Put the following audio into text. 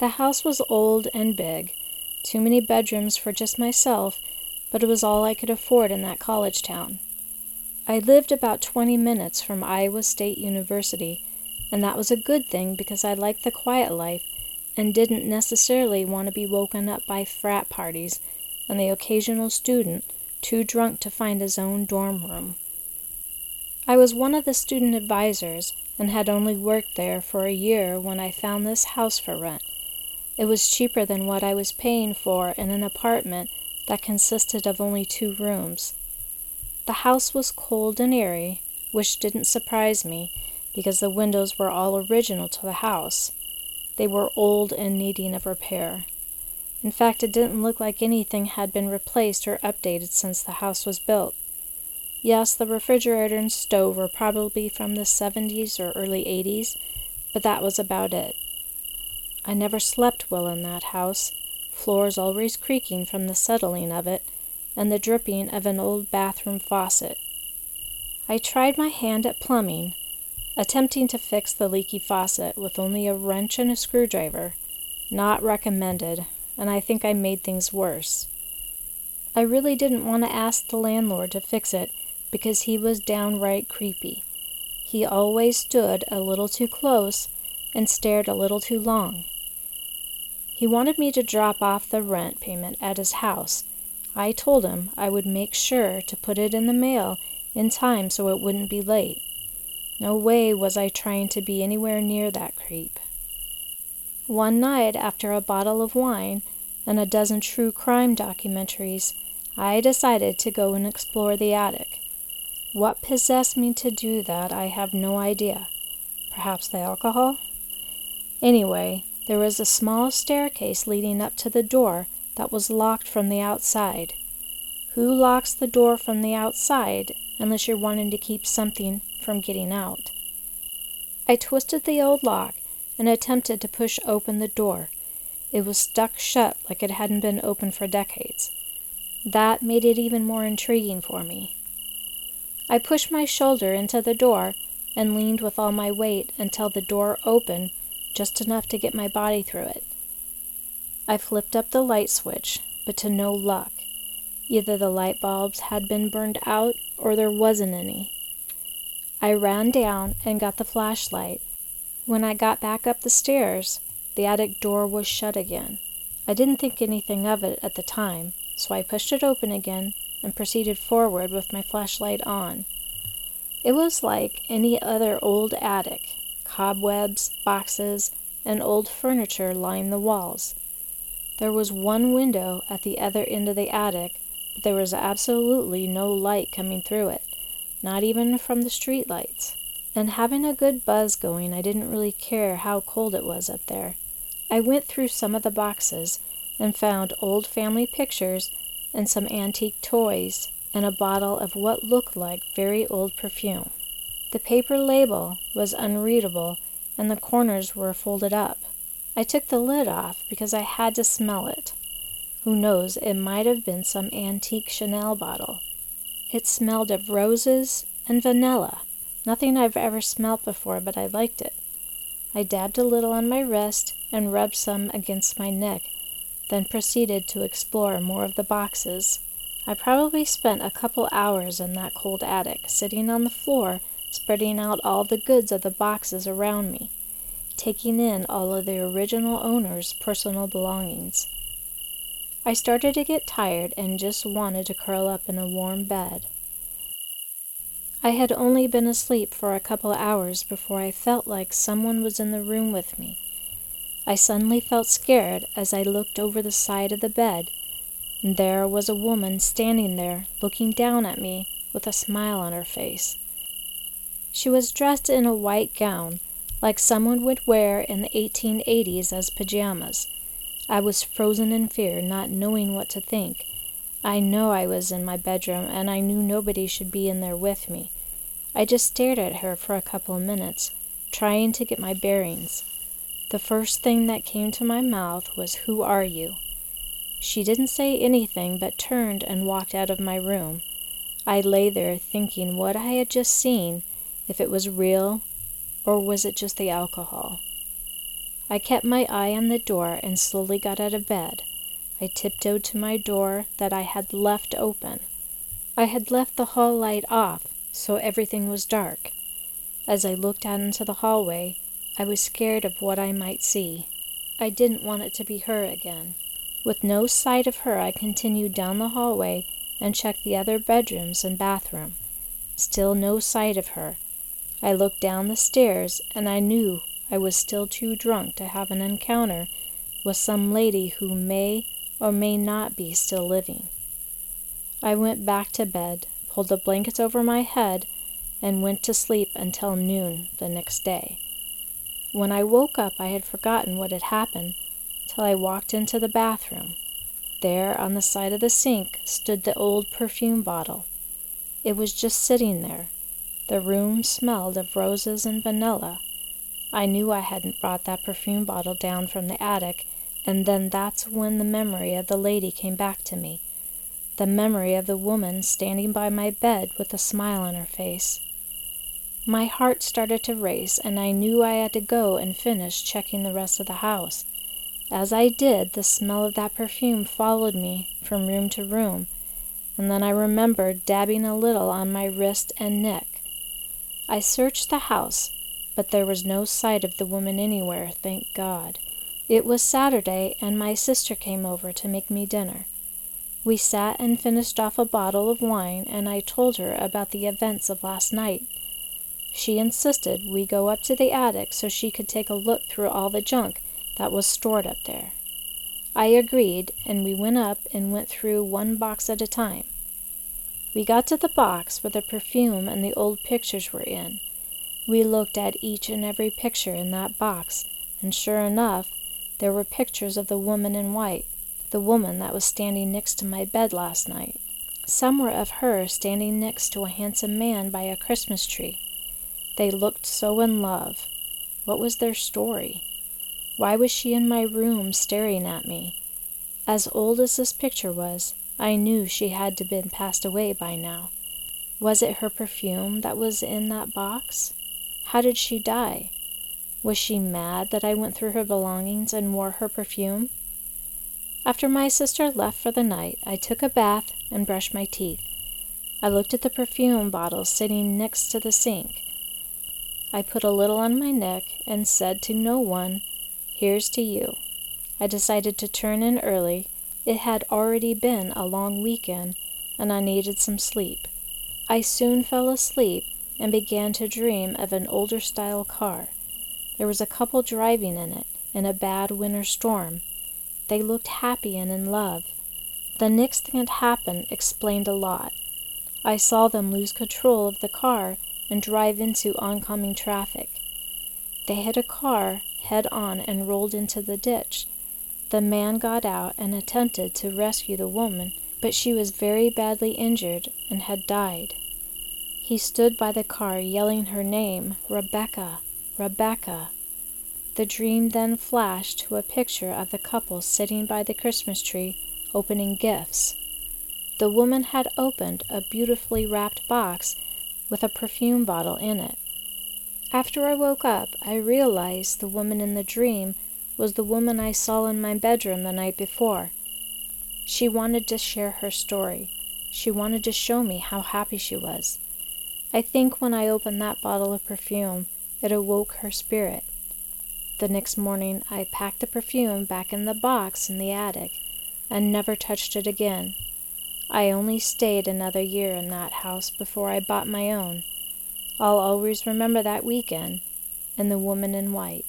The house was old and big, too many bedrooms for just myself, but it was all I could afford in that college town. I lived about 20 minutes from Iowa State University, and that was a good thing because I liked the quiet life and didn't necessarily want to be woken up by frat parties and the occasional student too drunk to find his own dorm room. I was one of the student advisors and had only worked there for a year when I found this house for rent. It was cheaper than what I was paying for in an apartment that consisted of only 2 rooms. The house was cold and airy, which didn't surprise me because the windows were all original to the house. They were old and needing of repair. In fact, it didn't look like anything had been replaced or updated since the house was built. Yes, the refrigerator and stove were probably from the 70s or early 80s, but that was about it. I never slept well in that house, floors always creaking from the settling of it, and the dripping of an old bathroom faucet. I tried my hand at plumbing, attempting to fix the leaky faucet with only a wrench and a screwdriver. Not recommended, and I think I made things worse. I really didn't want to ask the landlord to fix it because he was downright creepy. He always stood a little too close and stared a little too long. He wanted me to drop off the rent payment at his house. I told him I would make sure to put it in the mail in time so it wouldn't be late. No way was I trying to be anywhere near that creep. One night, after a bottle of wine and a dozen true crime documentaries, I decided to go and explore the attic. What possessed me to do that, I have no idea. Perhaps the alcohol? Anyway, there was a small staircase leading up to the door that was locked from the outside. Who locks the door from the outside unless you're wanting to keep something from getting out? I twisted the old lock and attempted to push open the door. It was stuck shut like it hadn't been opened for decades. That made it even more intriguing for me. I pushed my shoulder into the door and leaned with all my weight until the door opened just enough to get my body through it. I flipped up the light switch, but to no luck. Either the light bulbs had been burned out or there wasn't any. I ran down and got the flashlight. When I got back up the stairs, the attic door was shut again. I didn't think anything of it at the time, so I pushed it open again and proceeded forward with my flashlight on. It was like any other old attic. Cobwebs, boxes, and old furniture lined the walls. There was one window at the other end of the attic, but there was absolutely no light coming through it, not even from the street lights. And having a good buzz going, I didn't really care how cold it was up there. I went through some of the boxes and found old family pictures and some antique toys and a bottle of what looked like very old perfume. The paper label was unreadable and the corners were folded up. I took the lid off because I had to smell it. Who knows, it might have been some antique Chanel bottle. It smelled of roses and vanilla. Nothing I've ever smelt before, but I liked it. I dabbed a little on my wrist and rubbed some against my neck, then proceeded to explore more of the boxes. I probably spent a couple hours in that cold attic, sitting on the floor, spreading out all the goods of the boxes around me, taking in all of the original owner's personal belongings. I started to get tired and just wanted to curl up in a warm bed. I had only been asleep for a couple hours before I felt like someone was in the room with me. I suddenly felt scared as I looked over the side of the bed, and there was a woman standing there looking down at me with a smile on her face. She was dressed in a white gown, like someone would wear in the 1880s as pajamas. I was frozen in fear, not knowing what to think. I know I was in my bedroom, and I knew nobody should be in there with me. I just stared at her for a couple of minutes, trying to get my bearings. The first thing that came to my mouth was, "Who are you?" She didn't say anything but turned and walked out of my room. I lay there thinking what I had just seen, if it was real, or was it just the alcohol. I kept my eye on the door and slowly got out of bed. I tiptoed to my door that I had left open. I had left the hall light off, so everything was dark. As I looked out into the hallway, I was scared of what I might see. I didn't want it to be her again. With no sight of her, I continued down the hallway and checked the other bedrooms and bathroom. Still no sight of her. I looked down the stairs, and I knew I was still too drunk to have an encounter with some lady who may or may not be still living. I went back to bed, pulled the blankets over my head, and went to sleep until noon the next day. When I woke up, I had forgotten what had happened till I walked into the bathroom. There, on the side of the sink, stood the old perfume bottle. It was just sitting there. The room smelled of roses and vanilla. I knew I hadn't brought that perfume bottle down from the attic, and then that's when the memory of the lady came back to me. The memory of the woman standing by my bed with a smile on her face. My heart started to race, and I knew I had to go and finish checking the rest of the house. As I did, the smell of that perfume followed me from room to room, and then I remembered dabbing a little on my wrist and neck. I searched the house, but there was no sight of the woman anywhere, thank God. It was Saturday, and my sister came over to make me dinner. We sat and finished off a bottle of wine, and I told her about the events of last night. She insisted we go up to the attic so she could take a look through all the junk that was stored up there. I agreed, and we went up and went through one box at a time. We got to the box where the perfume and the old pictures were in. We looked at each and every picture in that box, and sure enough, there were pictures of the woman in white, the woman that was standing next to my bed last night. Some were of her standing next to a handsome man by a Christmas tree. They looked so in love. What was their story? Why was she in my room staring at me? As old as this picture was, I knew she had to have been passed away by now. Was it her perfume that was in that box? How did she die? Was she mad that I went through her belongings and wore her perfume? After my sister left for the night, I took a bath and brushed my teeth. I looked at the perfume bottle sitting next to the sink. I put a little on my neck and said to no one, "Here's to you." I decided to turn in early. It had already been a long weekend, and I needed some sleep. I soon fell asleep and began to dream of an older-style car. There was a couple driving in it in a bad winter storm. They looked happy and in love. The next thing that happened explained a lot. I saw them lose control of the car and drive into oncoming traffic. They hit a car head-on and rolled into the ditch. The man got out and attempted to rescue the woman, but she was very badly injured and had died. He stood by the car yelling her name, "Rebecca, Rebecca." The dream then flashed to a picture of the couple sitting by the Christmas tree opening gifts. The woman had opened a beautifully wrapped box with a perfume bottle in it. After I woke up, I realized the woman in the dream was the woman I saw in my bedroom the night before. She wanted to share her story. She wanted to show me how happy she was. I think when I opened that bottle of perfume, it awoke her spirit. The next morning, I packed the perfume back in the box in the attic and never touched it again. I only stayed another year in that house before I bought my own. I'll always remember that weekend and the woman in white.